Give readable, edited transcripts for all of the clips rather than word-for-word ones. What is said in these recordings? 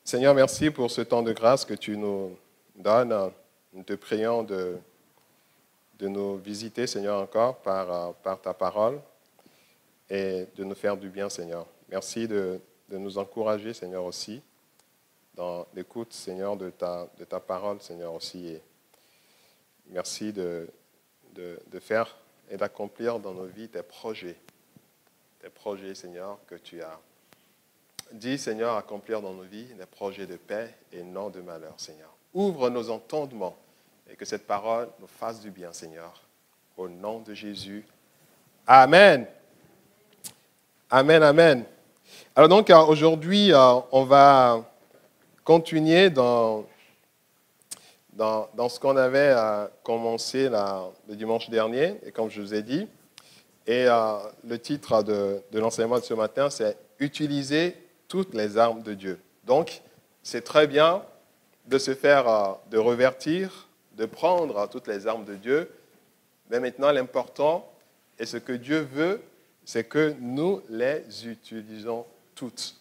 Seigneur, merci pour ce temps de grâce que tu nous donnes. Nous te prions de nous visiter, Seigneur, encore par ta parole et de nous faire du bien, Seigneur. Merci de nous encourager, Seigneur, aussi, dans l'écoute, Seigneur, de ta parole, Seigneur, aussi. Et merci de faire et d'accomplir dans nos vies tes projets, Seigneur, que tu as dit, Seigneur, accomplir dans nos vies des projets de paix et non de malheur, Seigneur. Ouvre nos entendements et que cette parole nous fasse du bien, Seigneur. Au nom de Jésus. Amen. Amen, amen. Alors donc, aujourd'hui, on va continuer dans ce qu'on avait commencé le dimanche dernier, et comme je vous ai dit. Et le titre de l'enseignement de ce matin, c'est « Utiliser toutes les armes de Dieu ». Donc, c'est très bien de se faire, de revertir, de prendre toutes les armes de Dieu. Mais maintenant, l'important, et ce que Dieu veut, c'est que nous les utilisons toutes.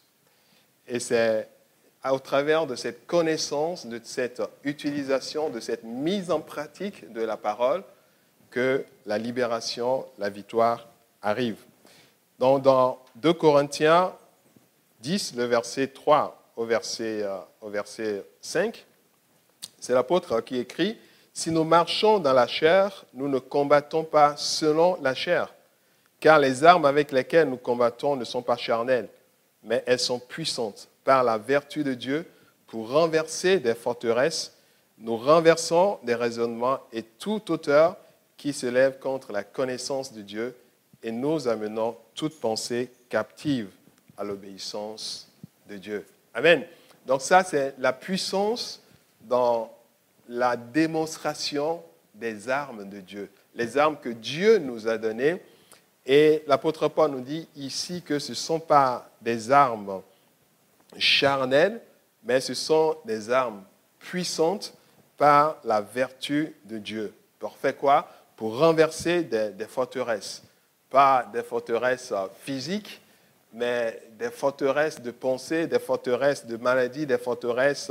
Et c'est au travers de cette connaissance, de cette utilisation, de cette mise en pratique de la parole, que la libération, la victoire arrive. Donc, dans 2 Corinthiens 10, le verset 3 au verset 5, c'est l'apôtre qui écrit « Si nous marchons dans la chair, nous ne combattons pas selon la chair, car les armes avec lesquelles nous combattons ne sont pas charnelles, mais elles sont puissantes par la vertu de Dieu pour renverser des forteresses. Nous renversons des raisonnements et toute hauteur qui se lève contre la connaissance de Dieu et nous amenons toute pensée captive à l'obéissance de Dieu. » Amen. Donc ça, c'est la puissance dans la démonstration des armes de Dieu, les armes que Dieu nous a données. Et l'apôtre Paul nous dit ici que ce ne sont pas des armes charnelles, mais ce sont des armes puissantes par la vertu de Dieu. Pour faire quoi? Pour renverser des forteresses. Pas des forteresses physiques, mais des forteresses de pensée, des forteresses de maladie, des forteresses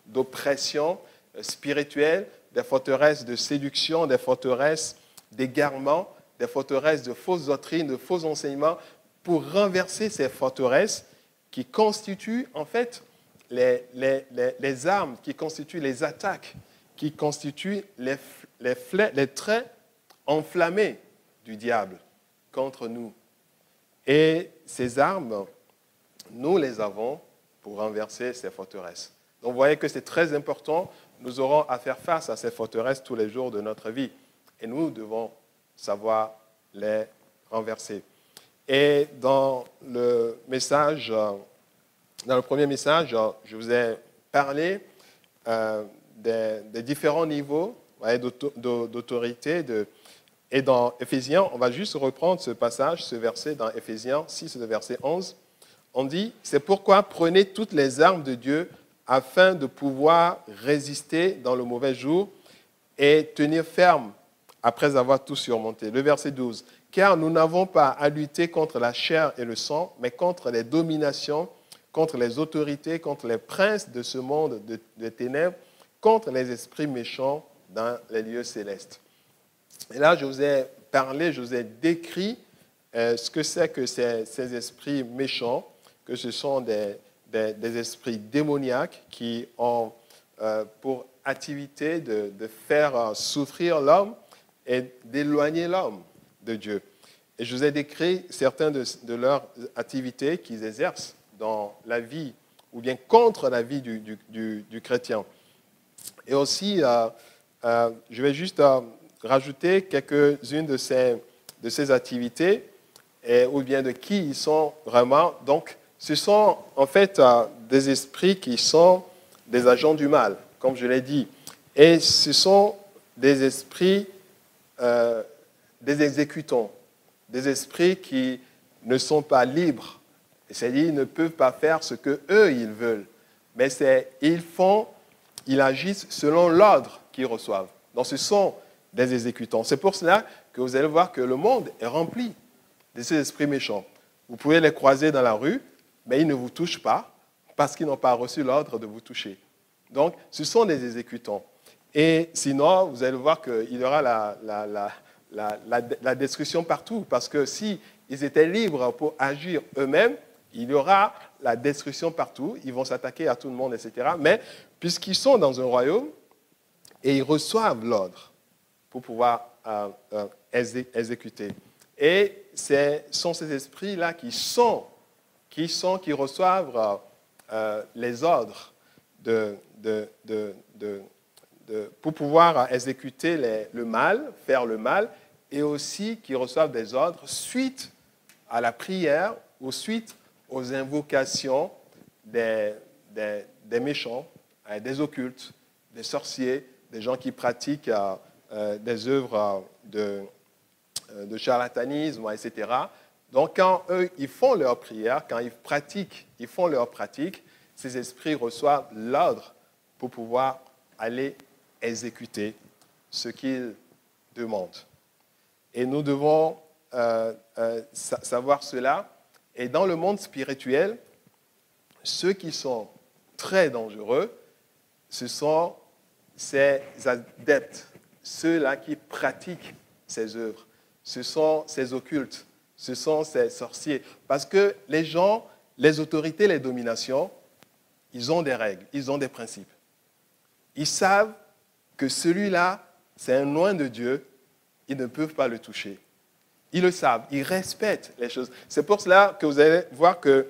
d'oppression spirituelle, des forteresses de séduction, des forteresses d'égarement, des forteresses de fausses doctrines, de faux enseignements, pour renverser ces forteresses qui constituent en fait les armes, qui constituent les attaques, qui constituent les traits enflammés du diable contre nous. Et ces armes, nous les avons pour renverser ces forteresses. Donc vous voyez que c'est très important. Nous aurons à faire face à ces forteresses tous les jours de notre vie. Et nous devons savoir les renverser. Et dans le premier message, je vous ai parlé des différents niveaux d'autorité. Et dans Éphésiens, on va juste reprendre ce passage, ce verset dans Éphésiens 6, le verset 11. On dit « C'est pourquoi prenez toutes les armes de Dieu afin de pouvoir résister dans le mauvais jour et tenir ferme après avoir tout surmonté. » Le verset 12. « Car nous n'avons pas à lutter contre la chair et le sang, mais contre les dominations, contre les autorités, contre les princes de ce monde de ténèbres, contre les esprits méchants dans les lieux célestes. » Et là, je vous ai parlé, je vous ai décrit ce que c'est que ces esprits méchants, que ce sont des esprits démoniaques qui ont pour activité de faire souffrir l'homme et d'éloigner l'homme de Dieu. Et je vous ai décrit certaines de leurs activités qu'ils exercent dans la vie, ou bien contre la vie du chrétien. Et aussi, je vais juste rajouter quelques-unes de ces activités, ou bien de qui ils sont vraiment. Donc, ce sont en fait des esprits qui sont des agents du mal, comme je l'ai dit. Et ce sont des esprits, des exécutants, des esprits qui ne sont pas libres. C'est-à-dire, ils ne peuvent pas faire ce qu'eux, ils veulent. Mais ils agissent selon l'ordre qu'ils reçoivent. Donc, ce sont des exécutants. C'est pour cela que vous allez voir que le monde est rempli de ces esprits méchants. Vous pouvez les croiser dans la rue, mais ils ne vous touchent pas. parce qu'ils n'ont pas reçu l'ordre de vous toucher. Donc, ce sont des exécutants. Et sinon, vous allez voir qu'il y aura la destruction partout, parce que s'ils étaient libres pour agir eux-mêmes, il y aura la destruction partout, ils vont s'attaquer à tout le monde, etc. Mais puisqu'ils sont dans un royaume et ils reçoivent l'ordre pour pouvoir exécuter. Et ce sont ces esprits-là qui reçoivent les ordres pour pouvoir exécuter le mal, faire le mal, et aussi qui reçoivent des ordres suite à la prière ou suite aux invocations des méchants, des occultes, des sorciers, des gens qui pratiquent des œuvres de charlatanisme, etc. Donc, quand eux, ils font leur prière, quand ils font leur pratique, ces esprits reçoivent l'ordre pour pouvoir aller exécuter ce qu'ils demandent. Et nous devons savoir cela. Et dans le monde spirituel, ceux qui sont très dangereux, ce sont ces adeptes, ceux-là qui pratiquent ces œuvres. Ce sont ces occultes, ce sont ces sorciers. Parce que les gens, les autorités, les dominations, ils ont des règles, ils ont des principes. Ils savent que celui-là, c'est un loin de Dieu, ils ne peuvent pas le toucher. Ils le savent, ils respectent les choses. C'est pour cela que vous allez voir que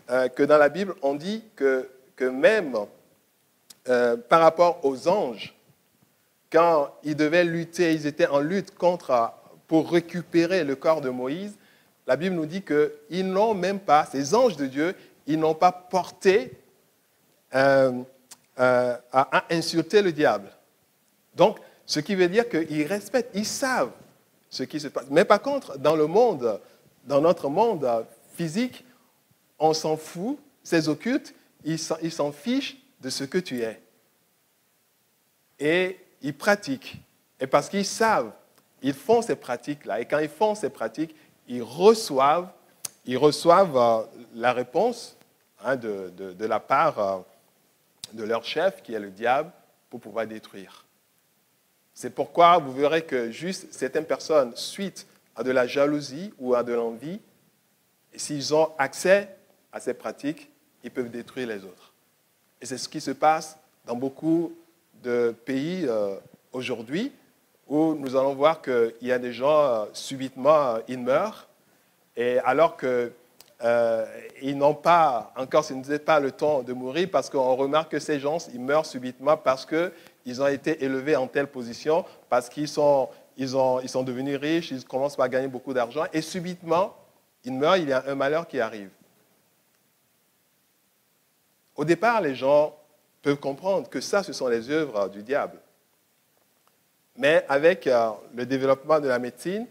dans la Bible, on dit que même par rapport aux anges, quand ils devaient lutter, ils étaient en lutte pour récupérer le corps de Moïse, la Bible nous dit qu'ils n'ont même pas, ces anges de Dieu, ils n'ont pas porté à insulter le diable. Donc, ce qui veut dire qu'ils respectent, ils savent ce qui se passe. Mais par contre, dans notre monde physique, on s'en fout, ces occultes, ils s'en fichent de ce que tu es. Et ils pratiquent. Et parce qu'ils savent, ils font ces pratiques-là. Et quand ils font ces pratiques, ils reçoivent la réponse de la part de leur chef, qui est le diable, pour pouvoir détruire. C'est pourquoi vous verrez que juste certaines personnes, suite à de la jalousie ou à de l'envie, s'ils ont accès à ces pratiques, ils peuvent détruire les autres. Et c'est ce qui se passe dans beaucoup de pays aujourd'hui, où nous allons voir qu'il y a des gens, subitement, ils meurent, et alors qu'ils n'ont pas, encore ce n'est pas le temps de mourir, parce qu'on remarque que ces gens, ils meurent subitement parce qu'ils ont été élevés en telle position, parce qu'ils sont devenus riches, ils commencent à gagner beaucoup d'argent, et subitement, ils meurent, il y a un malheur qui arrive. Au départ, les gens peuvent comprendre que ça, ce sont les œuvres du diable. Mais avec le développement de la médecine,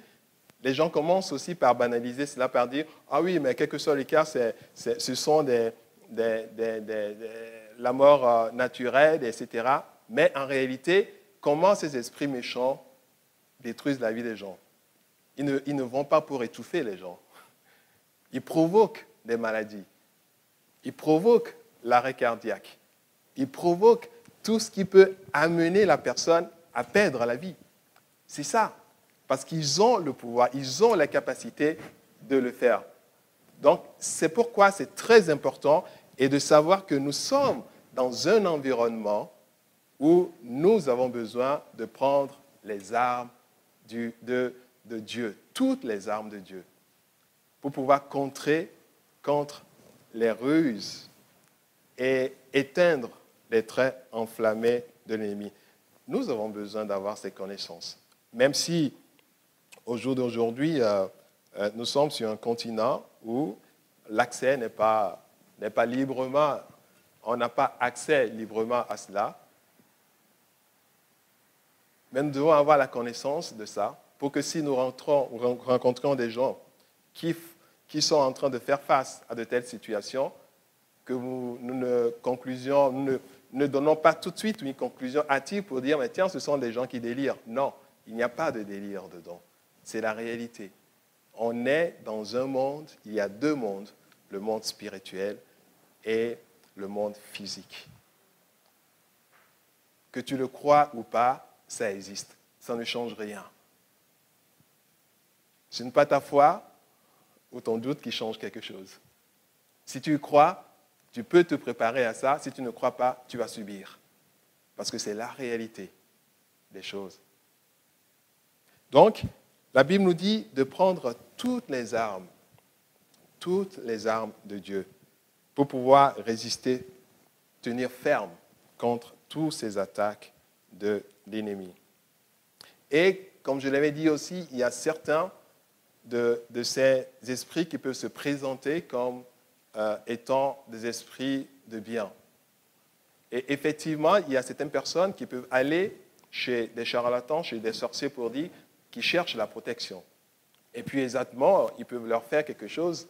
les gens commencent aussi par banaliser cela, par dire « Ah oui, mais quel que soit le cas, ce sont la mort naturelle, etc. » Mais en réalité, comment ces esprits méchants détruisent la vie des gens? Ils ne vont pas pour étouffer les gens. Ils provoquent des maladies. Ils provoquent l'arrêt cardiaque. Ils provoquent tout ce qui peut amener la personne à perdre la vie. C'est ça. Parce qu'ils ont le pouvoir, ils ont la capacité de le faire. Donc, c'est pourquoi c'est très important et de savoir que nous sommes dans un environnement où nous avons besoin de prendre les armes de Dieu, toutes les armes de Dieu, pour pouvoir contrer contre les ruses et éteindre les traits enflammés de l'ennemi. Nous avons besoin d'avoir ces connaissances. Même si, au jour d'aujourd'hui, nous sommes sur un continent où l'accès n'est pas librement, on n'a pas accès librement à cela. Mais nous devons avoir la connaissance de ça pour que si nous rencontrons des gens qui sont en train de faire face à de telles situations, que nous ne donnons pas tout de suite une conclusion hâtive pour dire « mais tiens, ce sont des gens qui délirent ». Non, il n'y a pas de délire dedans. C'est la réalité. On est dans un monde, il y a deux mondes, le monde spirituel et le monde physique. Que tu le crois ou pas, ça existe. Ça ne change rien. Ce n'est pas ta foi ou ton doute qui change quelque chose. Si tu y crois, tu peux te préparer à ça. Si tu ne crois pas, tu vas subir. Parce que c'est la réalité des choses. Donc, la Bible nous dit de prendre toutes les armes de Dieu pour pouvoir résister, tenir ferme contre toutes ces attaques de l'ennemi. Et comme je l'avais dit aussi, il y a certains de ces esprits qui peuvent se présenter comme étant des esprits de bien. Et effectivement, il y a certaines personnes qui peuvent aller chez des charlatans, chez des sorciers pour dire qu'ils cherchent la protection. Et puis exactement, ils peuvent leur faire quelque chose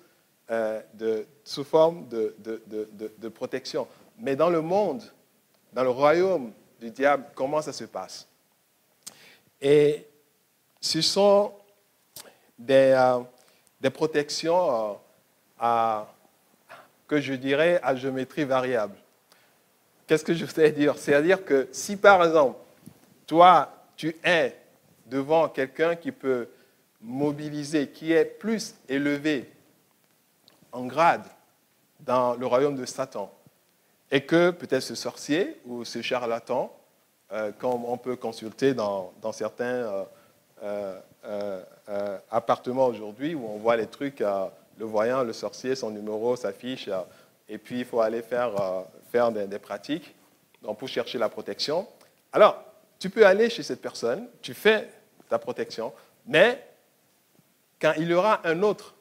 sous forme de protection. Mais dans le monde, dans le royaume du diable, comment ça se passe? Et ce sont des protections que je dirais à géométrie variable. Qu'est-ce que je voudrais dire? C'est-à-dire que si par exemple, toi, tu es devant quelqu'un qui peut mobiliser, qui est plus élevé en grade dans le royaume de Satan, et que peut-être ce sorcier ou ce charlatan, comme on peut consulter dans certains appartements aujourd'hui où on voit les trucs, le voyant, le sorcier, son numéro s'affiche, et puis il faut aller faire des pratiques donc pour chercher la protection. Alors, tu peux aller chez cette personne, tu fais ta protection, mais quand il y aura un autre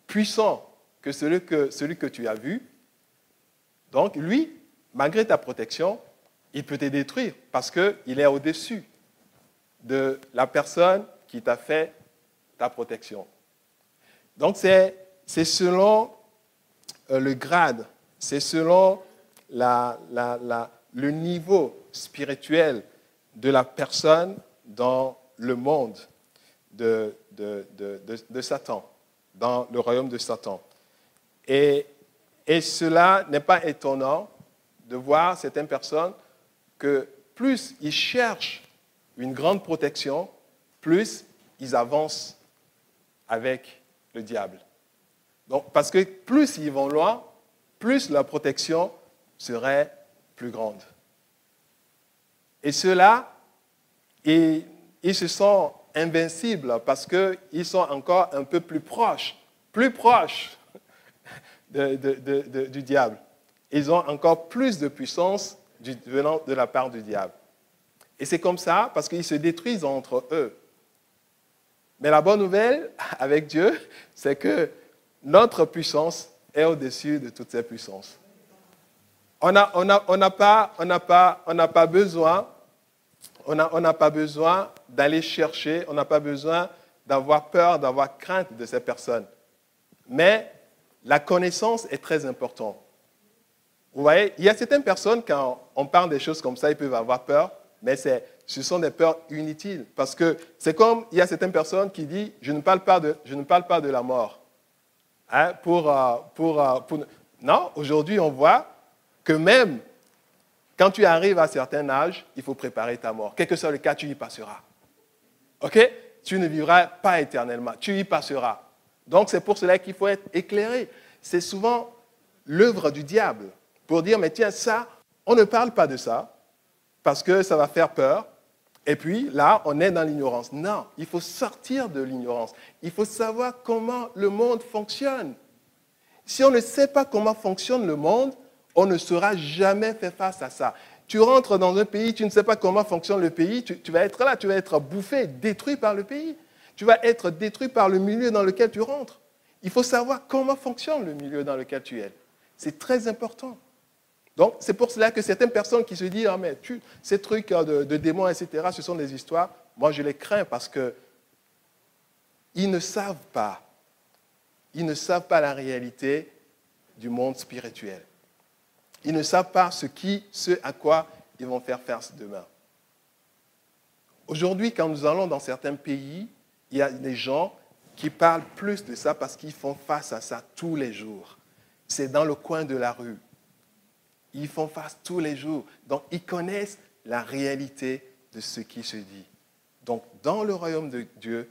puissant que celui que tu as vu, donc lui, malgré ta protection, il peut te détruire parce qu'il est au-dessus de la personne qui t'a fait ta protection. Donc c'est selon le grade, c'est selon le niveau spirituel de la personne dans le monde de Satan, dans le royaume de Satan. Et cela n'est pas étonnant de voir certaines personnes que plus ils cherchent une grande protection, plus ils avancent avec le diable. Donc, parce que plus ils vont loin, plus la protection serait plus grande. Et ceux-là, ils se sentent invincibles parce qu'ils sont encore un peu plus proches du diable. Ils ont encore plus de puissance venant de la part du diable. Et c'est comme ça parce qu'ils se détruisent entre eux. Mais la bonne nouvelle avec Dieu, c'est que notre puissance est au-dessus de toutes ces puissances. On n'a pas besoin d'aller chercher, on n'a pas besoin d'avoir peur, d'avoir crainte de ces personnes. Mais la connaissance est très importante. Vous voyez, il y a certaines personnes, quand on parle des choses comme ça, ils peuvent avoir peur, mais ce sont des peurs inutiles. Parce que c'est comme, il y a certaines personnes qui disent, je ne parle pas de la mort. Hein, Non, aujourd'hui, on voit que même quand tu arrives à un certain âge, il faut préparer ta mort. Quel que soit le cas, tu y passeras. OK? Tu ne vivras pas éternellement, tu y passeras. Donc, c'est pour cela qu'il faut être éclairé. C'est souvent l'œuvre du diable pour dire, mais tiens, ça, on ne parle pas de ça parce que ça va faire peur. Et puis, là, on est dans l'ignorance. Non, il faut sortir de l'ignorance. Il faut savoir comment le monde fonctionne. Si on ne sait pas comment fonctionne le monde, on ne saura jamais faire face à ça. Tu rentres dans un pays, tu ne sais pas comment fonctionne le pays, tu vas être là, tu vas être bouffé, détruit par le pays. Tu vas être détruit par le milieu dans lequel tu rentres. Il faut savoir comment fonctionne le milieu dans lequel tu es. C'est très important. Donc, c'est pour cela que certaines personnes qui se disent « Ah, mais ces trucs de démons, etc., ce sont des histoires. » Moi, je les crains parce qu'ils ne savent pas. Ils ne savent pas la réalité du monde spirituel. Ils ne savent pas ce à quoi ils vont faire face demain. Aujourd'hui, quand nous allons dans certains pays, il y a des gens qui parlent plus de ça parce qu'ils font face à ça tous les jours. c'est dans le coin de la rue. Ils font face tous les jours. Donc, ils connaissent la réalité de ce qui se dit. Donc, dans le royaume de Dieu,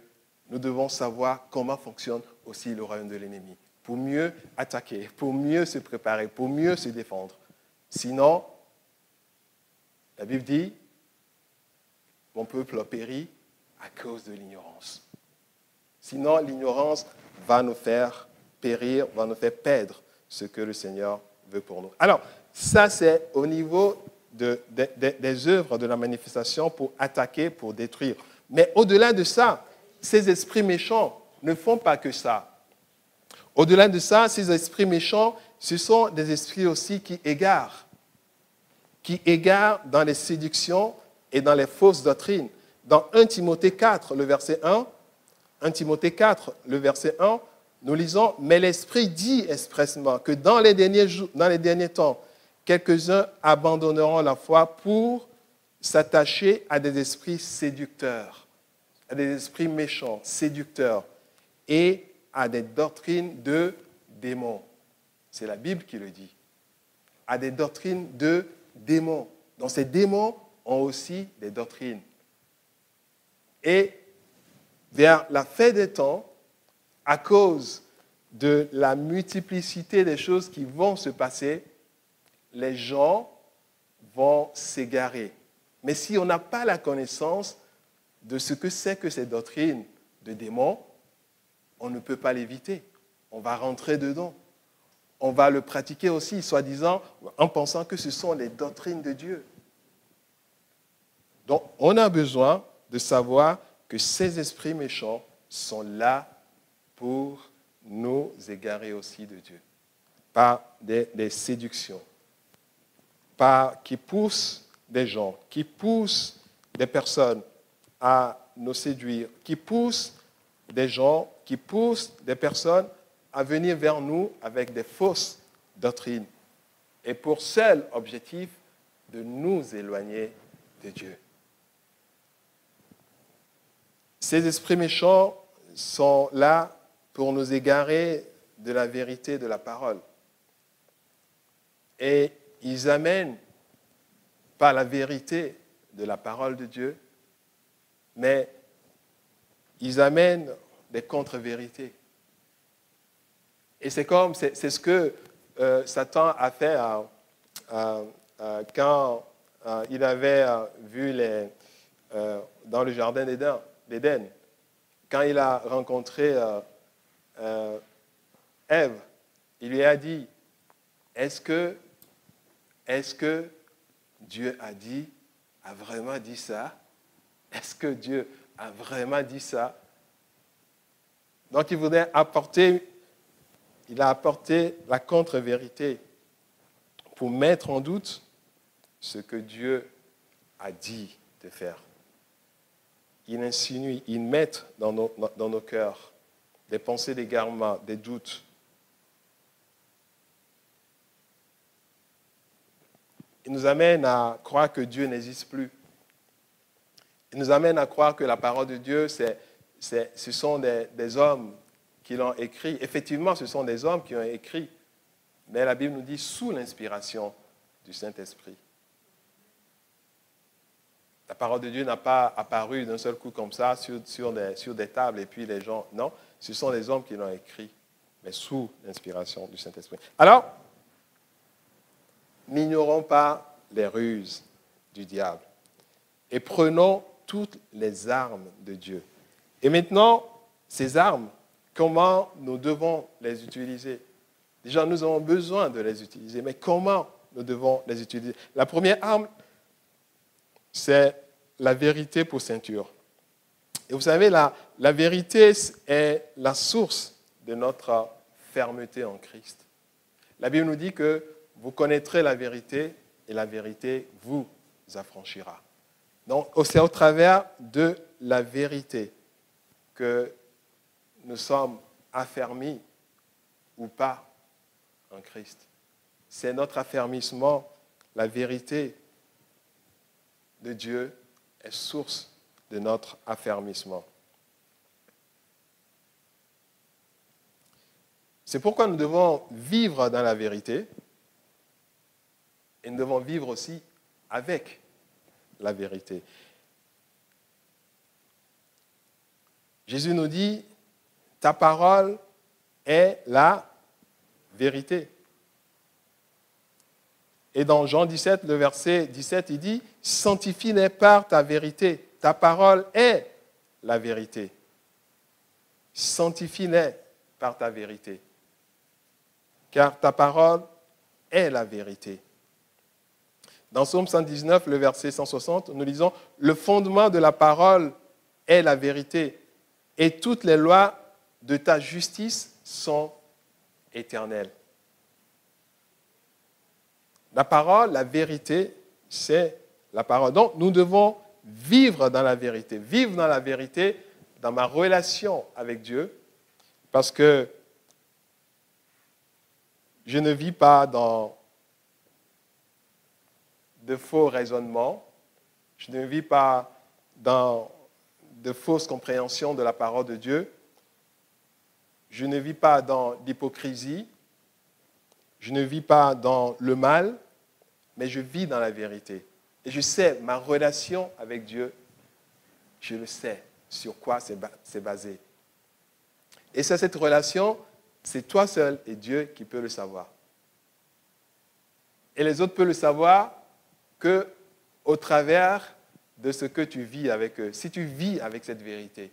nous devons savoir comment fonctionne aussi le royaume de l'ennemi, pour mieux attaquer, pour mieux se préparer, pour mieux se défendre. Sinon, la Bible dit, mon peuple périt à cause de l'ignorance. Sinon, l'ignorance va nous faire périr, va nous faire perdre ce que le Seigneur veut pour nous. Alors, ça, c'est au niveau des œuvres de la manifestation pour attaquer, pour détruire. Mais au-delà de ça, ces esprits méchants ne font pas que ça. Au-delà de ça, ces esprits méchants, ce sont des esprits aussi qui égarent dans les séductions et dans les fausses doctrines. Dans 1 Timothée 4, le verset 1, 1 Timothée 4, le verset 1, nous lisons « Mais l'Esprit dit expressément que dans les derniers temps, quelques-uns abandonneront la foi pour s'attacher à des esprits séducteurs, à des esprits méchants, séducteurs, et à des doctrines de démons. » C'est la Bible qui le dit. À des doctrines de démons. Donc ces démons ont aussi des doctrines. Et vers la fin des temps, à cause de la multiplicité des choses qui vont se passer, les gens vont s'égarer. Mais si on n'a pas la connaissance de ce que c'est que ces doctrines de démons, on ne peut pas l'éviter. On va rentrer dedans. On va le pratiquer aussi, soi-disant, en pensant que ce sont les doctrines de Dieu. Donc, on a besoin de savoir que ces esprits méchants sont là pour nous égarer aussi de Dieu, par des séductions, qui poussent des gens, qui poussent des personnes à nous séduire, qui poussent des gens, qui poussent des personnes à venir vers nous avec des fausses doctrines, et pour seul objectif de nous éloigner de Dieu. Ces esprits méchants sont là pour nous égarer de la vérité de la parole. Et ils amènent pas la vérité de la parole de Dieu, mais ils amènent des contre-vérités. Et c'est ce que Satan a fait quand il avait vu dans le jardin d'Éden, quand il a rencontré Ève, il lui a dit, est-ce que Dieu a vraiment dit ça? Est-ce que Dieu a vraiment dit ça? Donc il a apporté la contre-vérité pour mettre en doute ce que Dieu a dit de faire. Il insinue, il met dans nos cœurs des pensées d'égarement, des doutes. Il nous amène à croire que Dieu n'existe plus. Il nous amène à croire que la parole de Dieu, ce sont des hommes qui l'ont écrit. Effectivement, ce sont des hommes qui ont écrit. Mais la Bible nous dit sous l'inspiration du Saint-Esprit. La parole de Dieu n'a pas apparu d'un seul coup comme ça sur des tables et puis les gens... Non, ce sont des hommes qui l'ont écrit, mais sous l'inspiration du Saint-Esprit. Alors, n'ignorons pas les ruses du diable et prenons toutes les armes de Dieu. Et maintenant, ces armes, comment nous devons les utiliser? Déjà, nous avons besoin de les utiliser, mais comment nous devons les utiliser? La première arme, c'est la vérité pour ceinture. Et vous savez, la vérité est la source de notre fermeté en Christ. La Bible nous dit que vous connaîtrez la vérité et la vérité vous affranchira. Donc, c'est au travers de la vérité que nous sommes affermis ou pas en Christ. C'est notre affermissement, la vérité de Dieu est source de notre affermissement. C'est pourquoi nous devons vivre dans la vérité et nous devons vivre aussi avec la vérité. Jésus nous dit, ta parole est la vérité. Et dans Jean 17, le verset 17, il dit, sanctifie-les par ta vérité. Ta parole est la vérité. Sanctifie-les par ta vérité. Car ta parole est la vérité. Dans Psaume 119, le verset 160, nous lisons, le fondement de la parole est la vérité, et toutes les lois de ta justice sont éternelles. La parole, la vérité, c'est la parole. Donc, nous devons vivre dans la vérité. Vivre dans la vérité, dans ma relation avec Dieu, parce que je ne vis pas dans de faux raisonnements, je ne vis pas dans de fausses compréhensions de la parole de Dieu, je ne vis pas dans l'hypocrisie, je ne vis pas dans le mal, mais je vis dans la vérité. Et je sais, ma relation avec Dieu, je le sais sur quoi c'est basé. Et c'est cette relation, c'est toi seul et Dieu qui peut le savoir. Et les autres peuvent le savoir qu'au travers de ce que tu vis avec eux. Si tu vis avec cette vérité.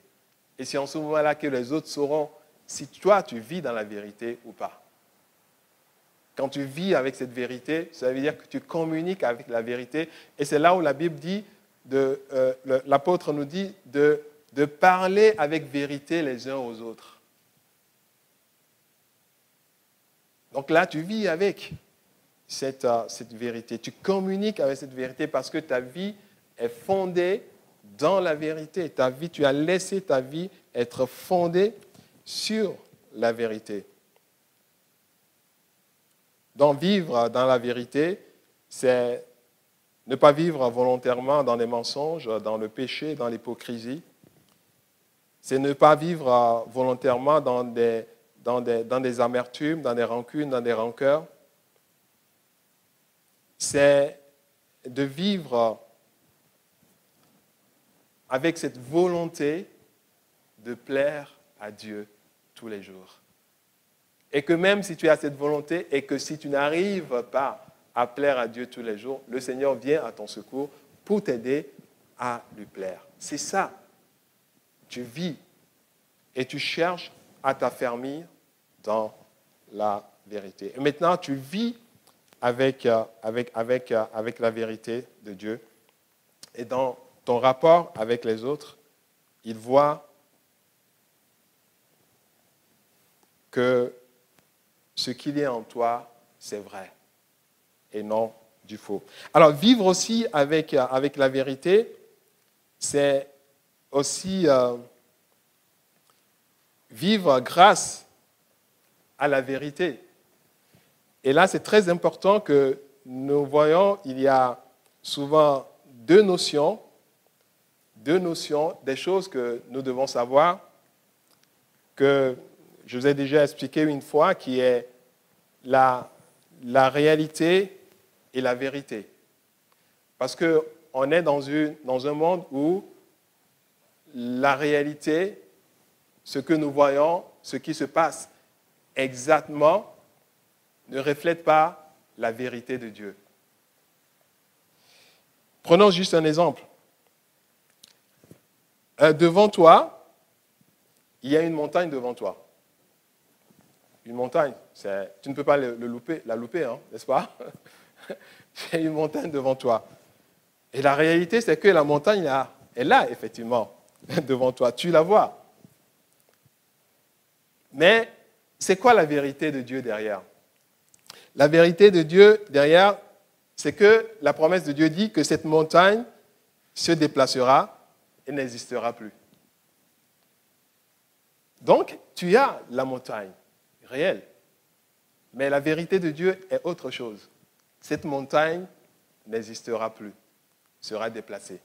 Et c'est en ce moment-là que les autres sauront si toi, tu vis dans la vérité ou pas. Quand tu vis avec cette vérité, ça veut dire que tu communiques avec la vérité. Et c'est là où la Bible dit, l'apôtre nous dit de parler avec vérité les uns aux autres. Donc là, tu vis avec cette vérité. Tu communiques avec cette vérité parce que ta vie est fondée dans la vérité. Ta vie, tu as laissé ta vie être fondée sur la vérité. Donc, vivre dans la vérité, c'est ne pas vivre volontairement dans les mensonges, dans le péché, dans l'hypocrisie. C'est ne pas vivre volontairement dans des amertumes, dans des rancunes, dans des rancœurs. C'est de vivre avec cette volonté de plaire à Dieu tous les jours. Et que même si tu as cette volonté et que si tu n'arrives pas à plaire à Dieu tous les jours, le Seigneur vient à ton secours pour t'aider à lui plaire. C'est ça. Tu vis et tu cherches à t'affermir dans la vérité. Et maintenant, tu vis avec la vérité de Dieu. Et dans ton rapport avec les autres, ils voient que ce qu'il y a en toi, c'est vrai et non du faux. Alors, vivre aussi avec la vérité, c'est aussi vivre grâce à la vérité. Et là, c'est très important que nous voyons, il y a souvent deux notions, des choses que nous devons savoir, que je vous ai déjà expliqué une fois, qui est la réalité et la vérité. Parce qu'on est dans un monde où la réalité, ce que nous voyons, ce qui se passe exactement, ne reflète pas la vérité de Dieu. Prenons juste un exemple. Devant toi, il y a une montagne devant toi. Une montagne, tu ne peux pas la louper, hein, n'est-ce pas? Il y a une montagne devant toi. Et la réalité, c'est que la montagne est là, effectivement, devant toi. Tu la vois. Mais c'est quoi la vérité de Dieu derrière? La vérité de Dieu derrière, c'est que la promesse de Dieu dit que cette montagne se déplacera et n'existera plus. Donc, tu as la montagne réelle. Mais la vérité de Dieu est autre chose. Cette montagne n'existera plus, sera déplacée.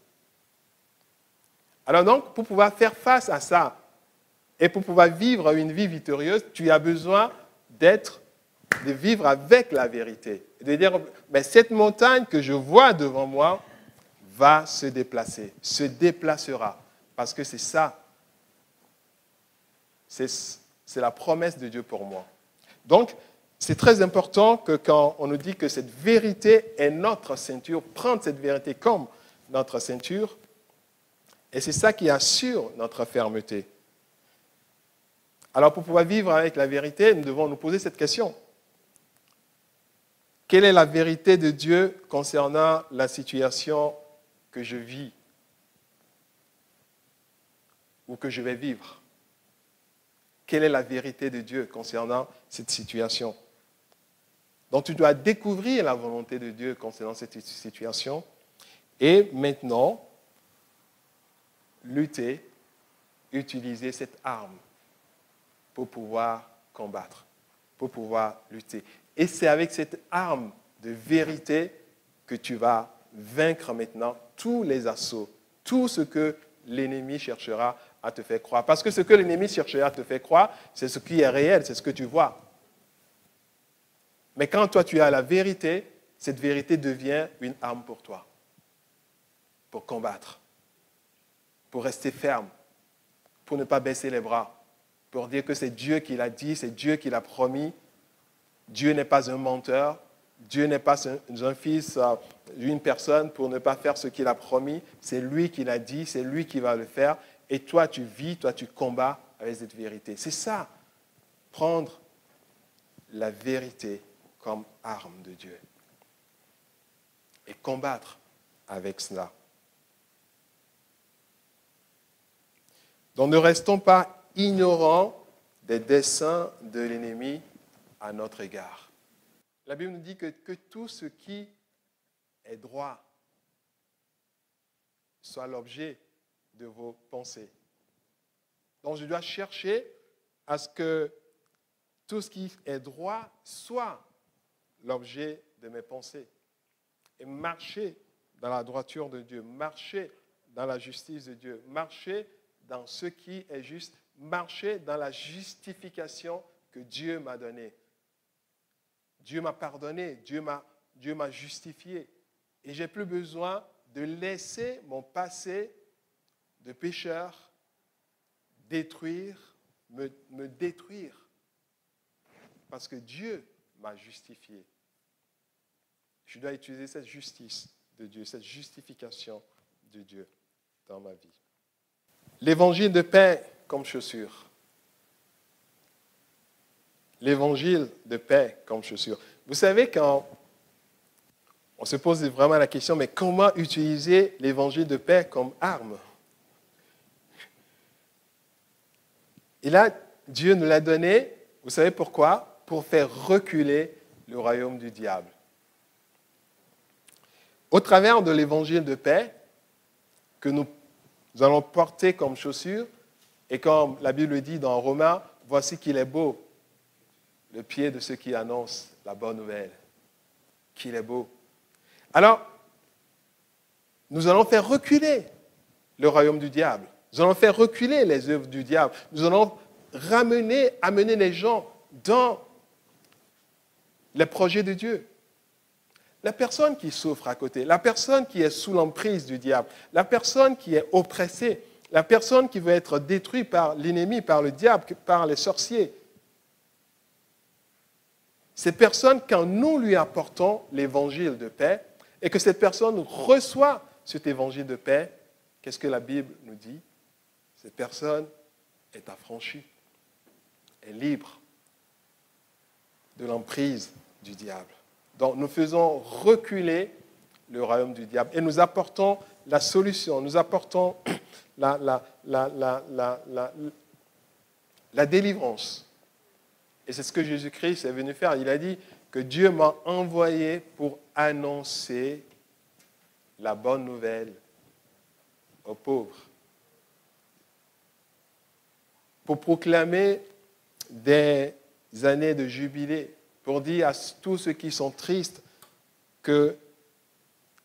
Alors donc, pour pouvoir faire face à ça et pour pouvoir vivre une vie victorieuse, tu as besoin de vivre avec la vérité. De dire, mais cette montagne que je vois devant moi va se déplacer, se déplacera. Parce que c'est ça. C'est la promesse de Dieu pour moi. Donc, c'est très important que quand on nous dit que cette vérité est notre ceinture, prendre cette vérité comme notre ceinture, et c'est ça qui assure notre fermeté. Alors, pour pouvoir vivre avec la vérité, nous devons nous poser cette question. Quelle est la vérité de Dieu concernant la situation que je vis ou que je vais vivre? Quelle est la vérité de Dieu concernant cette situation? Donc, tu dois découvrir la volonté de Dieu concernant cette situation et maintenant, lutter, utiliser cette arme pour pouvoir combattre, pour pouvoir lutter. Et c'est avec cette arme de vérité que tu vas vaincre maintenant tous les assauts, tout ce que l'ennemi cherchera à te faire croire. Parce que ce que l'ennemi cherchera à te faire croire, c'est ce qui est réel, c'est ce que tu vois. Mais quand toi tu as la vérité, cette vérité devient une arme pour toi, pour combattre, pour rester ferme, pour ne pas baisser les bras, pour dire que c'est Dieu qui l'a dit, c'est Dieu qui l'a promis. Dieu n'est pas un menteur, Dieu n'est pas un fils d'une personne pour ne pas faire ce qu'il a promis. C'est lui qui l'a dit, c'est lui qui va le faire. Et toi, tu vis, toi, tu combats avec cette vérité. C'est ça, prendre la vérité comme arme de Dieu et combattre avec cela. Donc ne restons pas ignorants des desseins de l'ennemi à notre égard. La Bible nous dit que tout ce qui est droit soit l'objet de vos pensées. Donc je dois chercher à ce que tout ce qui est droit soit l'objet de mes pensées. Et marcher dans la droiture de Dieu, marcher dans la justice de Dieu, marcher dans ce qui est juste, marcher dans la justification que Dieu m'a donnée. Dieu m'a pardonné, Dieu m'a justifié. Et je n'ai plus besoin de laisser mon passé de pécheur me détruire. Parce que Dieu m'a justifié. Je dois utiliser cette justice de Dieu, cette justification de Dieu dans ma vie. L'évangile de paix comme chaussure. L'évangile de paix comme chaussure. Vous savez, quand on se pose vraiment la question, mais comment utiliser l'évangile de paix comme arme? Et là, Dieu nous l'a donné, vous savez pourquoi? Pour faire reculer le royaume du diable. Au travers de l'évangile de paix que nous allons porter comme chaussure, et comme la Bible dit dans Romains, voici qu'il est beau, le pied de ceux qui annoncent la bonne nouvelle, qu'il est beau. Alors, nous allons faire reculer le royaume du diable. Nous allons faire reculer les œuvres du diable. Nous allons amener les gens dans les projets de Dieu. La personne qui souffre à côté, la personne qui est sous l'emprise du diable, la personne qui est oppressée, la personne qui veut être détruite par l'ennemi, par le diable, par les sorciers. Ces personnes, quand nous lui apportons l'évangile de paix et que cette personne reçoit cet évangile de paix, qu'est-ce que la Bible nous dit? Cette personne est affranchie, est libre de l'emprise du diable. Donc nous faisons reculer le royaume du diable et nous apportons la solution, nous apportons la délivrance. Et c'est ce que Jésus-Christ est venu faire. Il a dit que Dieu m'a envoyé pour annoncer la bonne nouvelle aux pauvres, pour proclamer des années de jubilé, pour dire à tous ceux qui sont tristes qu'il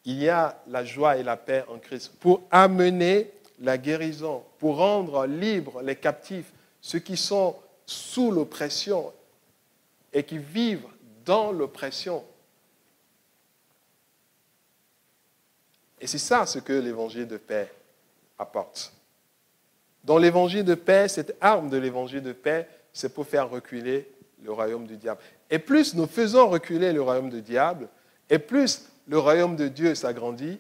y a la joie et la paix en Christ, pour amener la guérison, pour rendre libres les captifs, ceux qui sont sous l'oppression, et qui vivent dans l'oppression. Et c'est ça ce que l'évangile de paix apporte. Dans l'évangile de paix, cette arme de l'évangile de paix, c'est pour faire reculer le royaume du diable. Et plus nous faisons reculer le royaume du diable, et plus le royaume de Dieu s'agrandit,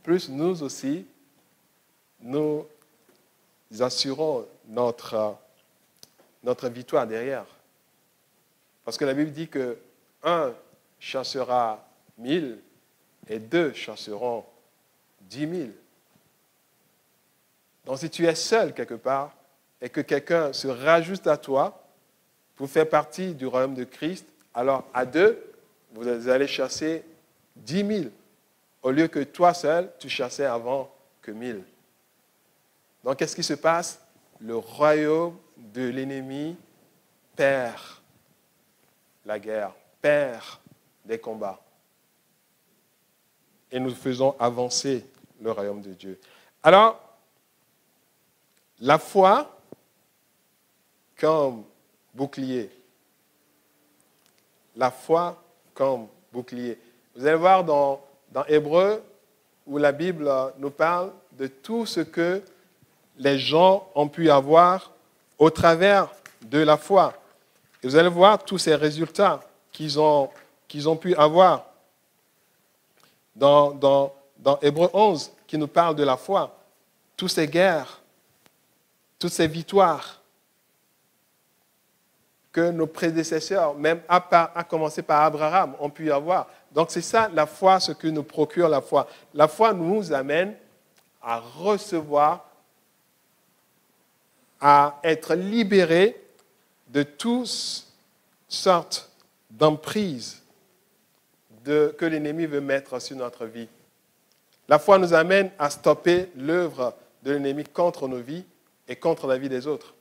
plus nous aussi, nous assurons notre victoire derrière. Parce que la Bible dit que 1 chassera 1000 et 2 chasseront 10 000. Donc si tu es seul quelque part et que quelqu'un se rajoute à toi pour faire partie du royaume de Christ, alors à 2, vous allez chasser 10 000 au lieu que toi seul, tu chassais avant que 1000. Donc qu'est-ce qui se passe? Le royaume de l'ennemi perd la guerre, perd des combats. Et nous faisons avancer le royaume de Dieu. Alors, la foi comme bouclier. La foi comme bouclier. Vous allez voir dans Hébreux, où la Bible nous parle de tout ce que les gens ont pu avoir au travers de la foi. Et vous allez voir tous ces résultats qu'ils ont pu avoir dans Hébreux 11, qui nous parle de la foi. Toutes ces guerres, toutes ces victoires que nos prédécesseurs, même à commencer par Abraham, ont pu avoir. Donc c'est ça la foi, ce que nous procure la foi. La foi nous amène à recevoir, à être libérés de toutes sortes d'emprises que l'ennemi veut mettre sur notre vie. La foi nous amène à stopper l'œuvre de l'ennemi contre nos vies et contre la vie des autres.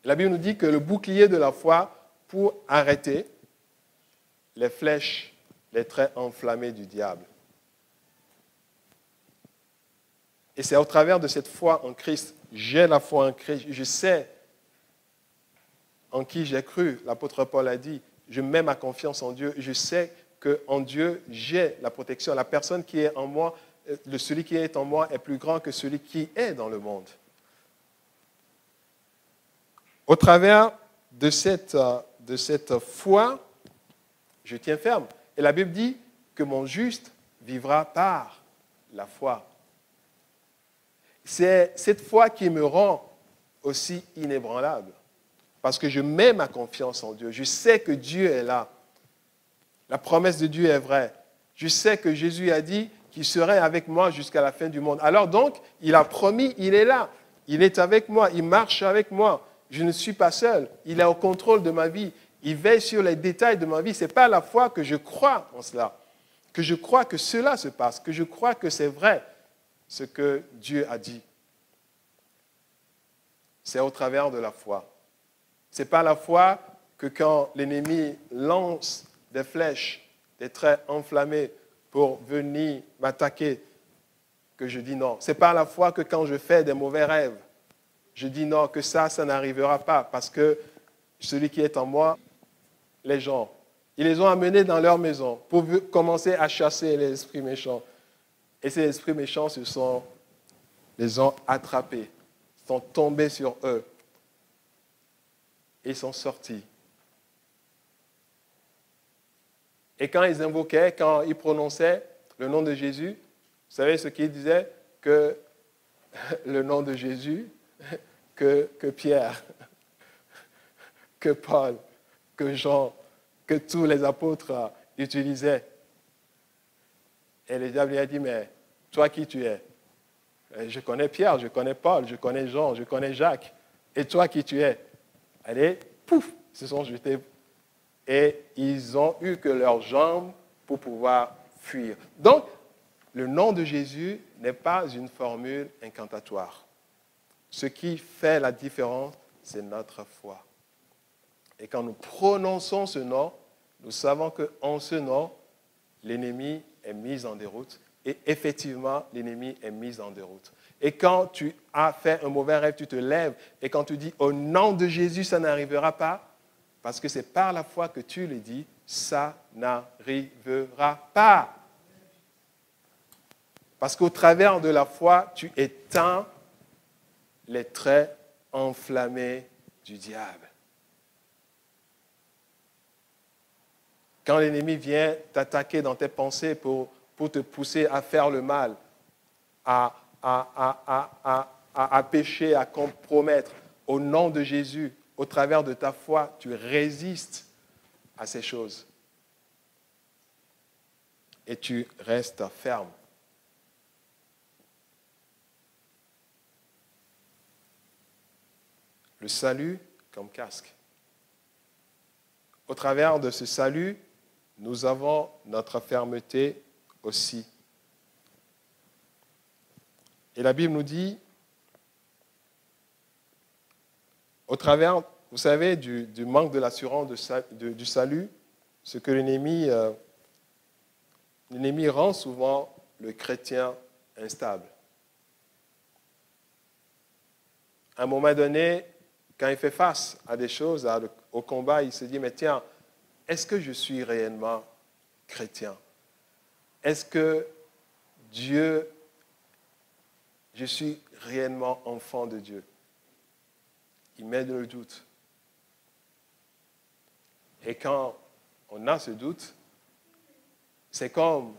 La Bible nous dit que le bouclier de la foi pour arrêter les flèches, les traits enflammés du diable. Et c'est au travers de cette foi en Christ, j'ai la foi en Christ, je sais en qui j'ai cru, l'apôtre Paul a dit, je mets ma confiance en Dieu, je sais qu'en Dieu, j'ai la protection. La personne qui est en moi, celui qui est en moi est plus grand que celui qui est dans le monde. Au travers de cette foi, je tiens ferme. Et la Bible dit que mon juste vivra par la foi. C'est cette foi qui me rend aussi inébranlable. Parce que je mets ma confiance en Dieu. Je sais que Dieu est là. La promesse de Dieu est vraie. Je sais que Jésus a dit qu'il serait avec moi jusqu'à la fin du monde. Alors donc, il a promis, il est là. Il est avec moi, il marche avec moi. Je ne suis pas seul. Il est au contrôle de ma vie. Il veille sur les détails de ma vie. Ce n'est pas la foi que je crois en cela. Que je crois que cela se passe. Que je crois que c'est vrai ce que Dieu a dit. C'est au travers de la foi. Ce n'est pas la foi que quand l'ennemi lance des flèches, des traits enflammés pour venir m'attaquer, que je dis non. Ce n'est pas la foi que quand je fais des mauvais rêves, je dis non, que ça n'arrivera pas, parce que celui qui est en moi, les gens, ils les ont amenés dans leur maison pour commencer à chasser les esprits méchants. Et ces esprits méchants les ont attrapés, sont tombés sur eux. Et ils sont sortis. Et quand ils invoquaient, quand ils prononçaient le nom de Jésus, vous savez ce qu'ils disaient? Que le nom de Jésus, que Pierre, que Paul, que Jean, que tous les apôtres utilisaient. Et le diable lui a dit, mais toi qui tu es? Je connais Pierre, je connais Paul, je connais Jean, je connais Jacques. Et toi qui tu es? Allez, pouf, ils se sont jetés. Et ils ont eu que leurs jambes pour pouvoir fuir. Donc, le nom de Jésus n'est pas une formule incantatoire. Ce qui fait la différence, c'est notre foi. Et quand nous prononçons ce nom, nous savons qu'en ce nom, l'ennemi est mis en déroute et effectivement, l'ennemi est mis en déroute. Et quand tu as fait un mauvais rêve, tu te lèves, et quand tu dis « au nom de Jésus, ça n'arrivera pas », parce que c'est par la foi que tu le dis, ça n'arrivera pas. Parce qu'au travers de la foi, tu éteins les traits enflammés du diable. Quand l'ennemi vient t'attaquer dans tes pensées pour te pousser à faire le mal, à pécher, à compromettre, au nom de Jésus, au travers de ta foi, tu résistes à ces choses. Et tu restes ferme. Le salut comme casque. Au travers de ce salut, nous avons notre fermeté aussi. Et la Bible nous dit, au travers, vous savez, du manque de l'assurance du salut, ce que l'ennemi rend souvent le chrétien instable. À un moment donné, quand il fait face à des choses, au combat, il se dit, mais tiens, est-ce que je suis réellement chrétien? Est-ce que je suis réellement enfant de Dieu? Il met le doute. Et quand on a ce doute, c'est comme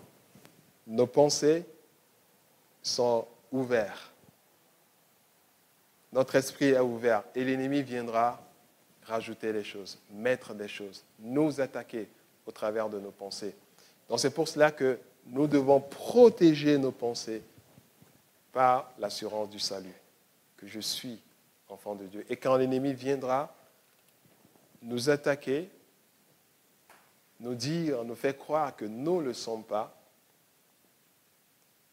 nos pensées sont ouvertes. Notre esprit est ouvert et l'ennemi viendra rajouter les choses, mettre des choses, nous attaquer au travers de nos pensées. Donc c'est pour cela que nous devons protéger nos pensées par l'assurance du salut, que je suis enfant de Dieu. Et quand l'ennemi viendra nous attaquer, nous dire, nous faire croire que nous ne le sommes pas,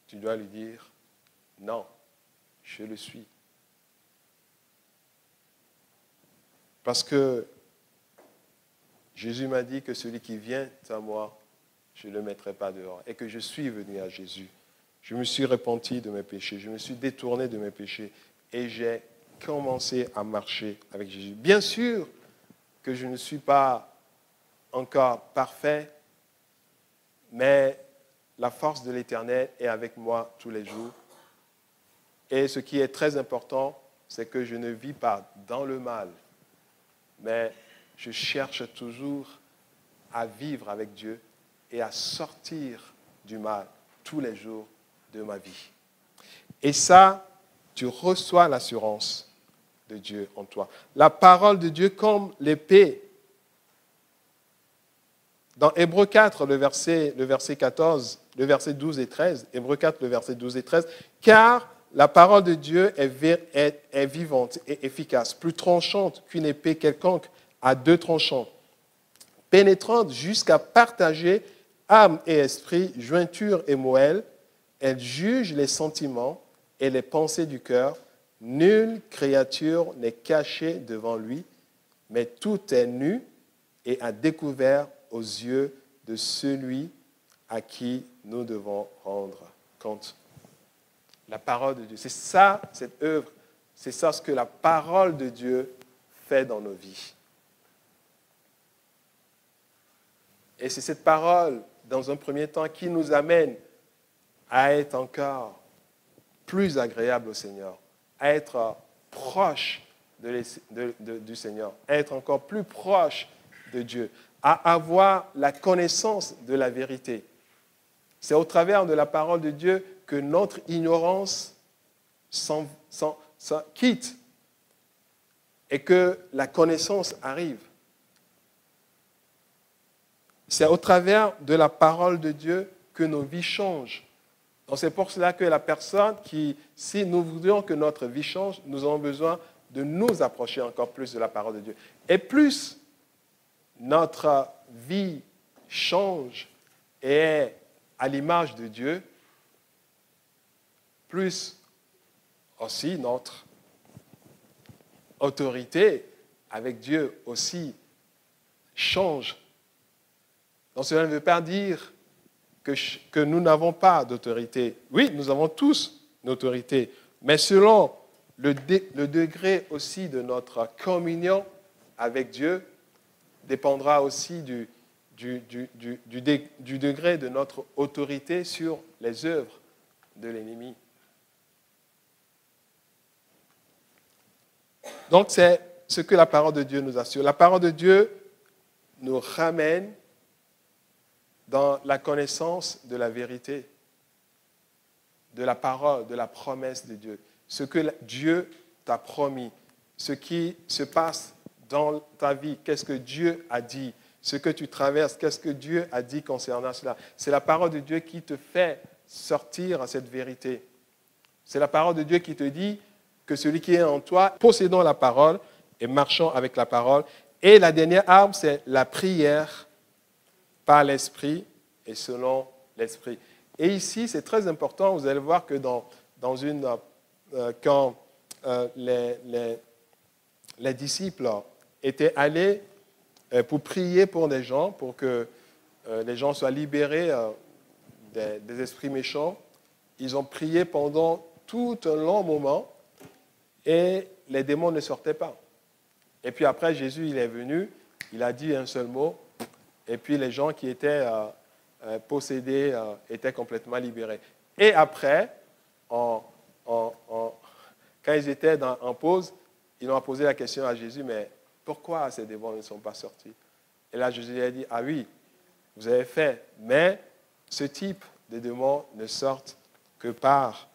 tu dois lui dire, non, je le suis. Parce que Jésus m'a dit que celui qui vient à moi, je ne le mettrai pas dehors. Et que je suis venu à Jésus. Je me suis repenti de mes péchés. Je me suis détourné de mes péchés. Et j'ai commencé à marcher avec Jésus. Bien sûr que je ne suis pas encore parfait, mais la force de l'Éternel est avec moi tous les jours. Et ce qui est très important, c'est que je ne vis pas dans le mal, mais je cherche toujours à vivre avec Dieu et à sortir du mal tous les jours de ma vie. Et ça, tu reçois l'assurance de Dieu en toi. La parole de Dieu comme l'épée. Dans Hébreux 4, le verset 14, le verset 12 et 13, Hébreux 4, le verset 12 et 13, car la parole de Dieu est vivante et efficace, plus tranchante qu'une épée quelconque à deux tranchants, pénétrante jusqu'à partager âme et esprit, jointure et moelle. Elle juge les sentiments et les pensées du cœur. Nulle créature n'est cachée devant lui, mais tout est nu et à découvert aux yeux de celui à qui nous devons rendre compte. La parole de Dieu, c'est ça, cette œuvre, c'est ça ce que la parole de Dieu fait dans nos vies. Et c'est cette parole, dans un premier temps, qui nous amène à être encore plus agréable au Seigneur, à être proche du Seigneur, à être encore plus proche de Dieu, à avoir la connaissance de la vérité. C'est au travers de la parole de Dieu que notre ignorance quitte et que la connaissance arrive. C'est au travers de la parole de Dieu que nos vies changent. Donc c'est pour cela que la personne si nous voudrions que notre vie change, nous avons besoin de nous approcher encore plus de la parole de Dieu. Et plus notre vie change et est à l'image de Dieu, plus aussi notre autorité avec Dieu aussi change. Donc cela ne veut pas dire que nous n'avons pas d'autorité. Oui, nous avons tous une autorité, mais selon le degré aussi de notre communion avec Dieu dépendra aussi du degré de notre autorité sur les œuvres de l'ennemi. Donc, c'est ce que la parole de Dieu nous assure. La parole de Dieu nous ramène dans la connaissance de la vérité, de la parole, de la promesse de Dieu. Ce que Dieu t'a promis, ce qui se passe dans ta vie, qu'est-ce que Dieu a dit, ce que tu traverses, qu'est-ce que Dieu a dit concernant cela. C'est la parole de Dieu qui te fait sortir à cette vérité. C'est la parole de Dieu qui te dit que celui qui est en toi, possédons la parole et marchons avec la parole. Et la dernière arme, c'est la prière par l'Esprit et selon l'Esprit. Et ici, c'est très important, vous allez voir que quand les disciples étaient allés pour prier pour des gens, pour que les gens soient libérés des esprits méchants, ils ont prié pendant tout un long moment et les démons ne sortaient pas. Et puis après, Jésus, il est venu, il a dit un seul mot, et puis les gens qui étaient possédés étaient complètement libérés. Et après, quand ils étaient en pause, ils ont posé la question à Jésus, mais pourquoi ces démons ne sont pas sortis? Et là, Jésus a dit, ah oui, vous avez fait, mais ce type de démons ne sortent que par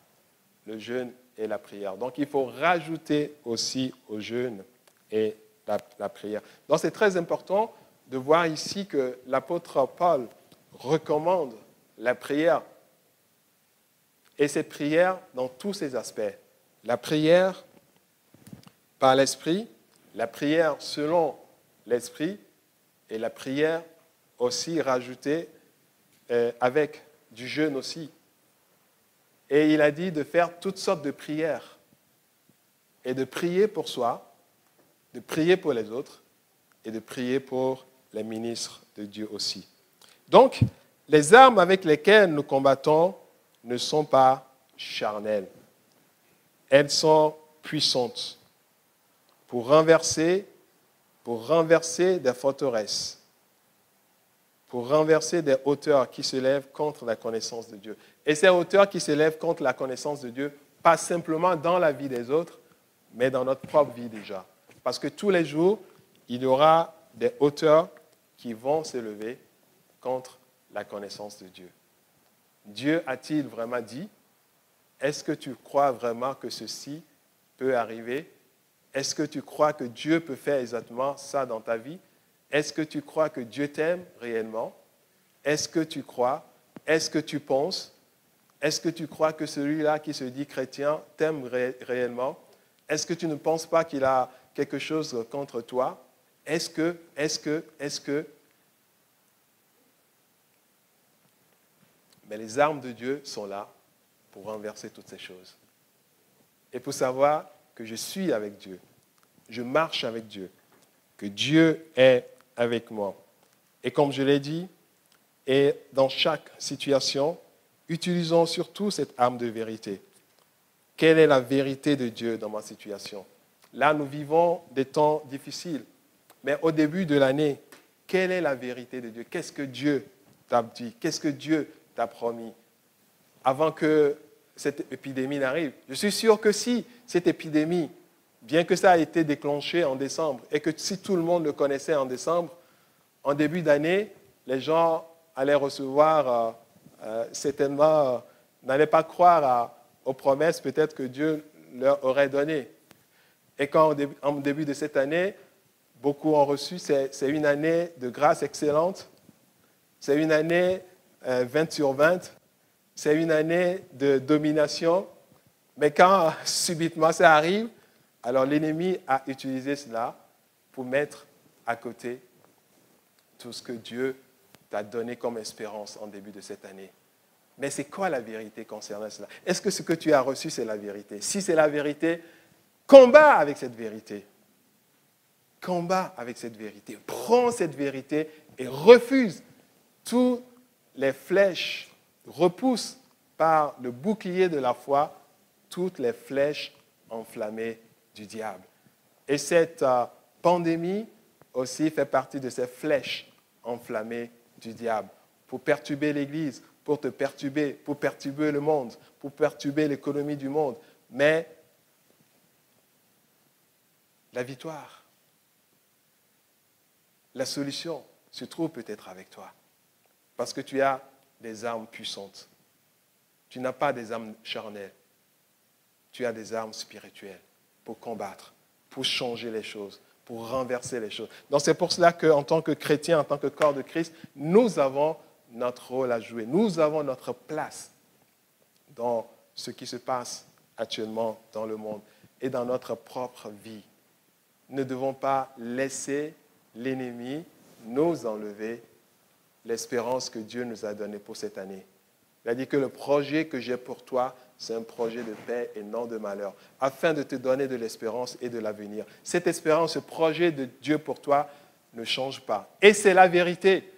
le jeûne et la prière. Donc, il faut rajouter aussi au jeûne et la prière. Donc, c'est très important de voir ici que l'apôtre Paul recommande la prière. Et cette prière dans tous ses aspects. La prière par l'Esprit, la prière selon l'Esprit et la prière aussi rajoutée avec du jeûne aussi. Et il a dit de faire toutes sortes de prières et de prier pour soi, de prier pour les autres et de prier pour les ministres de Dieu aussi. Donc, les armes avec lesquelles nous combattons ne sont pas charnelles. Elles sont puissantes pour renverser des forteresses, pour renverser des hauteurs qui se lèvent contre la connaissance de Dieu. Et ces hauteurs qui se lèvent contre la connaissance de Dieu, pas simplement dans la vie des autres, mais dans notre propre vie déjà. Parce que tous les jours, il y aura des hauteurs qui vont se lever contre la connaissance de Dieu. Dieu a-t-il vraiment dit? Est-ce que tu crois vraiment que ceci peut arriver? Est-ce que tu crois que Dieu peut faire exactement ça dans ta vie? Est-ce que tu crois que Dieu t'aime réellement? Est-ce que tu crois? Est-ce que tu penses? Est-ce que tu crois que celui-là qui se dit chrétien t'aime réellement? Est-ce que tu ne penses pas qu'il a quelque chose contre toi? Est-ce que... Mais les armes de Dieu sont là pour renverser toutes ces choses. Et pour savoir que je suis avec Dieu, je marche avec Dieu, que Dieu est avec moi. Et comme je l'ai dit, et dans chaque situation, utilisons surtout cette arme de vérité. Quelle est la vérité de Dieu dans ma situation? Là, nous vivons des temps difficiles. Mais au début de l'année, quelle est la vérité de Dieu? Qu'est-ce que Dieu t'a dit? Qu'est-ce que Dieu t'a promis? Avant que cette épidémie n'arrive. Je suis sûr que si cette épidémie, bien que ça a été déclenché en décembre, et que si tout le monde le connaissait en décembre, en début d'année, les gens allaient recevoir, certainement, n'allaient pas croire aux promesses peut-être que Dieu leur aurait données. Et quand en début de cette année, beaucoup ont reçu, c'est une année de grâce excellente, c'est une année 20 sur 20, c'est une année de domination. Mais quand subitement ça arrive, alors l'ennemi a utilisé cela pour mettre à côté tout ce que Dieu t'a donné comme espérance en début de cette année. Mais c'est quoi la vérité concernant cela? Est-ce que ce que tu as reçu, c'est la vérité? Si c'est la vérité, combat avec cette vérité. Combat avec cette vérité. Prends cette vérité et refuse toutes les flèches, repousse par le bouclier de la foi toutes les flèches enflammées du diable. Et cette pandémie aussi fait partie de ces flèches enflammées du diable pour perturber l'Église, pour perturber le monde, pour perturber l'économie du monde. Mais la victoire, la solution se trouve peut-être avec toi. Parce que tu as des armes puissantes. Tu n'as pas des armes charnelles. Tu as des armes spirituelles pour combattre, pour changer les choses, pour renverser les choses. Donc c'est pour cela qu'en tant que chrétiens, en tant que corps de Christ, nous avons notre rôle à jouer. Nous avons notre place dans ce qui se passe actuellement dans le monde et dans notre propre vie. Nous ne devons pas laisser l'ennemi nous enlever l'espérance que Dieu nous a donnée pour cette année. Il a dit que le projet que j'ai pour toi, c'est un projet de paix et non de malheur, afin de te donner de l'espérance et de l'avenir. Cette espérance, ce projet de Dieu pour toi ne change pas. Et c'est la vérité.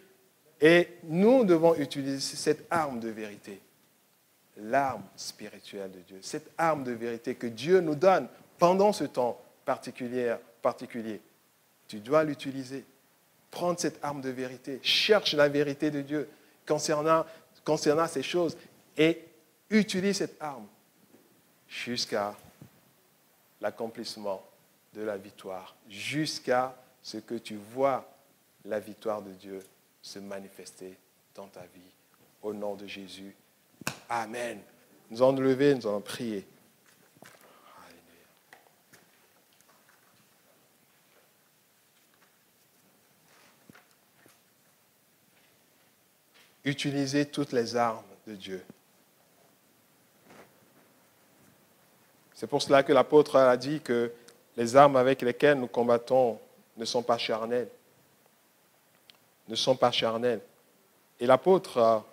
Et nous devons utiliser cette arme de vérité, l'arme spirituelle de Dieu, cette arme de vérité que Dieu nous donne pendant ce temps particulier. Tu dois l'utiliser. Prendre cette arme de vérité. Cherche la vérité de Dieu concernant ces choses et utilise cette arme jusqu'à l'accomplissement de la victoire, jusqu'à ce que tu vois la victoire de Dieu se manifester dans ta vie. Au nom de Jésus. Amen. Nous allons nous lever, nous allons prier. Utilisez toutes les armes de Dieu. C'est pour cela que l'apôtre a dit que les armes avec lesquelles nous combattons ne sont pas charnelles. Ne sont pas charnelles. Et l'apôtre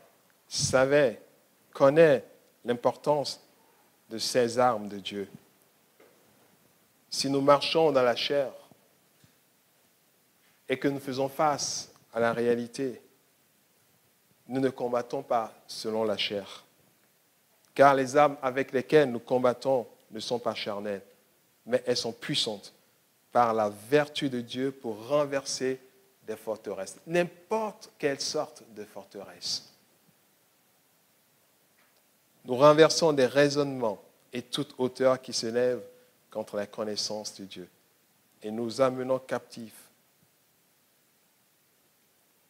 connaît l'importance de ces armes de Dieu. Si nous marchons dans la chair et que nous faisons face à la réalité, nous ne combattons pas selon la chair. Car les armes avec lesquelles nous combattons ne sont pas charnelles, mais elles sont puissantes par la vertu de Dieu pour renverser des forteresses. N'importe quelle sorte de forteresse. Nous renversons des raisonnements et toute hauteur qui s'élève contre la connaissance de Dieu. Et nous amenons captifs.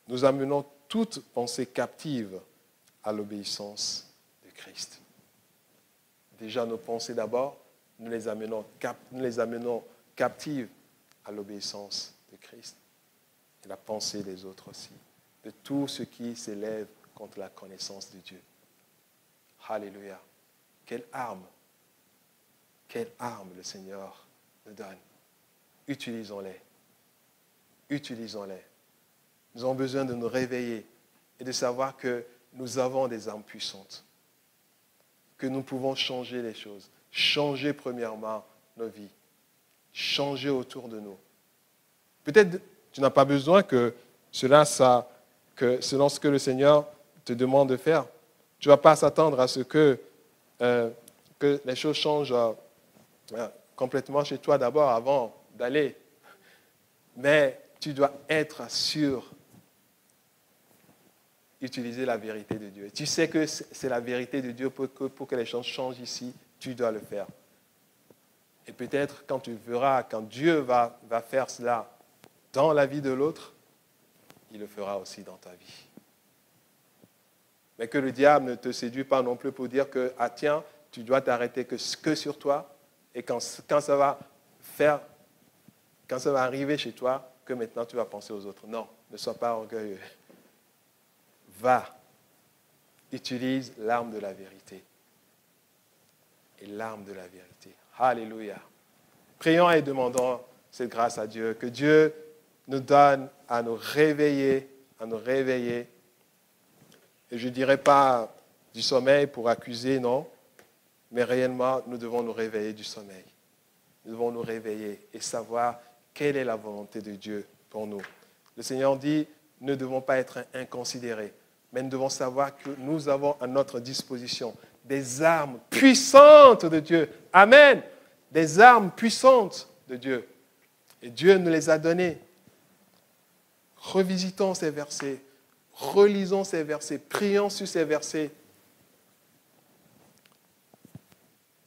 Nous amenons toute pensée captive à l'obéissance de Christ. Déjà nos pensées d'abord, nous les amenons captives à l'obéissance de Christ. Et la pensée des autres aussi. De tout ce qui s'élève contre la connaissance de Dieu. Alléluia. Quelle arme le Seigneur nous donne. Utilisons-les. Utilisons-les. Nous avons besoin de nous réveiller et de savoir que nous avons des armes puissantes. Que nous pouvons changer les choses. Changer premièrement nos vies. Changer autour de nous. Peut-être tu n'as pas besoin que selon ce que le Seigneur te demande de faire. Tu ne vas pas s'attendre à ce que les choses changent complètement chez toi d'abord avant d'aller. Mais tu dois être sûr d'utiliser la vérité de Dieu. Tu sais que c'est la vérité de Dieu pour que les choses changent ici. Tu dois le faire. Et peut-être quand tu verras, quand Dieu va faire cela dans la vie de l'autre, il le fera aussi dans ta vie. Mais que le diable ne te séduit pas non plus pour dire que, ah tiens, tu dois t'arrêter que sur toi, et quand ça va arriver chez toi, que maintenant tu vas penser aux autres. Non, ne sois pas orgueilleux. Va, utilise l'arme de la vérité. Et l'arme de la vérité. Alléluia. Prions et demandons cette grâce à Dieu, que Dieu nous donne à nous réveiller. Et je ne dirais pas du sommeil pour accuser, non, mais réellement, nous devons nous réveiller du sommeil. Nous devons nous réveiller et savoir quelle est la volonté de Dieu pour nous. Le Seigneur dit, nous ne devons pas être inconsidérés. Mais nous devons savoir que nous avons à notre disposition des armes puissantes de Dieu. Amen. Des armes puissantes de Dieu. Et Dieu nous les a données. Revisitons ces versets. Relisons ces versets. Prions sur ces versets.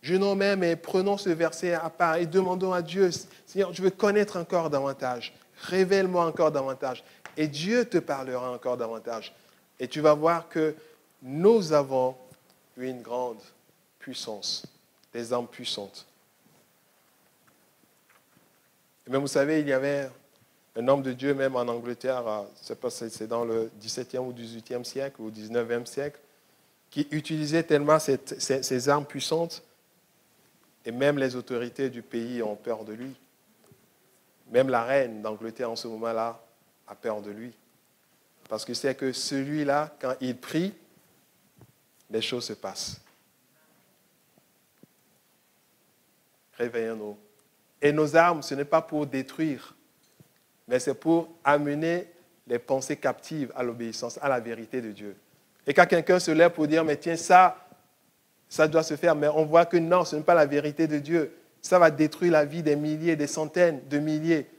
Jeûnons même et prenons ce verset à part et demandons à Dieu, Seigneur, je veux connaître encore davantage. Révèle-moi encore davantage. Et Dieu te parlera encore davantage. Et tu vas voir que nous avons une grande puissance, des armes puissantes. Et même vous savez, il y avait un homme de Dieu, même en Angleterre, je ne sais pas si c'est dans le 17e ou 18e siècle ou 19e siècle, qui utilisait tellement ces armes puissantes, et même les autorités du pays ont peur de lui. Même la reine d'Angleterre en ce moment-là a peur de lui. Parce que c'est que celui-là, quand il prie, les choses se passent. Réveillons-nous. Et nos armes, ce n'est pas pour détruire, mais c'est pour amener les pensées captives à l'obéissance, à la vérité de Dieu. Et quand quelqu'un se lève pour dire, mais tiens, ça doit se faire, mais on voit que non, ce n'est pas la vérité de Dieu. Ça va détruire la vie des milliers, des centaines de milliers.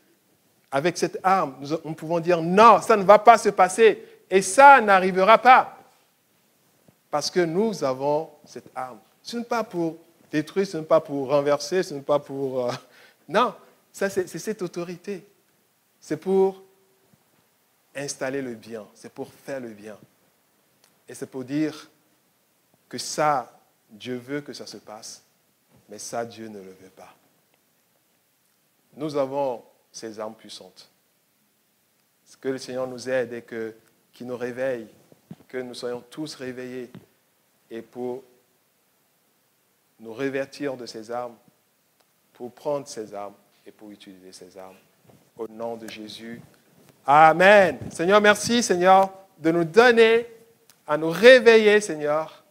Avec cette arme, nous pouvons dire, non, ça ne va pas se passer. Et ça n'arrivera pas. Parce que nous avons cette arme. Ce n'est pas pour détruire, ce n'est pas pour renverser, ce n'est pas pour... Non, ça, c'est cette autorité. C'est pour installer le bien, c'est pour faire le bien. Et c'est pour dire que ça, Dieu veut que ça se passe, mais ça, Dieu ne le veut pas. Nous avons ces armes puissantes. Que le Seigneur nous aide et qu'il nous réveille, que nous soyons tous réveillés et pour nous revêtir de ces armes, pour prendre ces armes et pour utiliser ces armes. Au nom de Jésus. Amen. Seigneur, merci, Seigneur, de nous donner, à nous réveiller, Seigneur.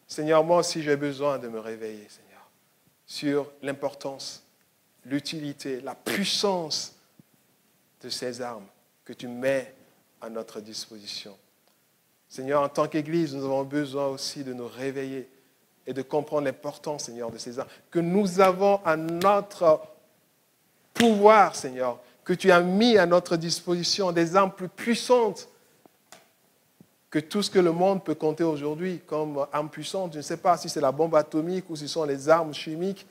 Seigneur, moi aussi, j'ai besoin de me réveiller, Seigneur, sur l'importance, l'utilité, la puissance de ces armes que tu mets à notre disposition. Seigneur, en tant qu'Église, nous avons besoin aussi de nous réveiller et de comprendre l'importance, Seigneur, de ces armes que nous avons à notre pouvoir, Seigneur, que tu as mis à notre disposition, des armes plus puissantes que tout ce que le monde peut compter aujourd'hui comme armes puissantes. Je ne sais pas si c'est la bombe atomique ou si ce sont les armes chimiques.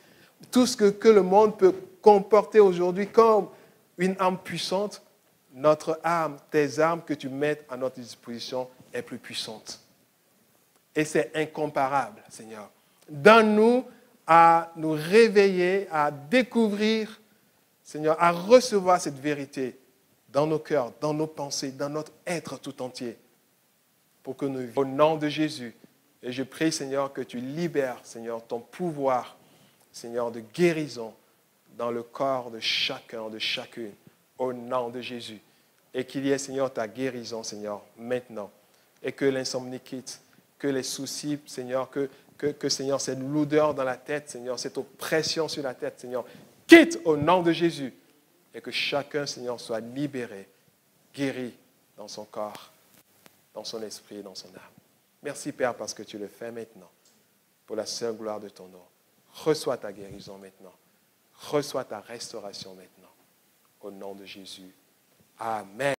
Tout ce que le monde peut comporter aujourd'hui comme une arme puissante, notre arme, tes armes que tu mets à notre disposition est plus puissante. Et c'est incomparable, Seigneur. Donne-nous à nous réveiller, à découvrir, Seigneur, à recevoir cette vérité dans nos cœurs, dans nos pensées, dans notre être tout entier. Pour que nous vivions au nom de Jésus. Et je prie, Seigneur, que tu libères, Seigneur, ton pouvoir, Seigneur, de guérison dans le corps de chacun, de chacune, au nom de Jésus. Et qu'il y ait, Seigneur, ta guérison, Seigneur, maintenant. Et que l'insomnie quitte, que les soucis, Seigneur, que Seigneur, cette lourdeur dans la tête, Seigneur, cette oppression sur la tête, Seigneur, quitte au nom de Jésus. Et que chacun, Seigneur, soit libéré, guéri dans son corps, dans son esprit et dans son âme. Merci, Père, parce que tu le fais maintenant, pour la seule gloire de ton nom. Reçois ta guérison maintenant. Reçois ta restauration maintenant. Au nom de Jésus. Amen.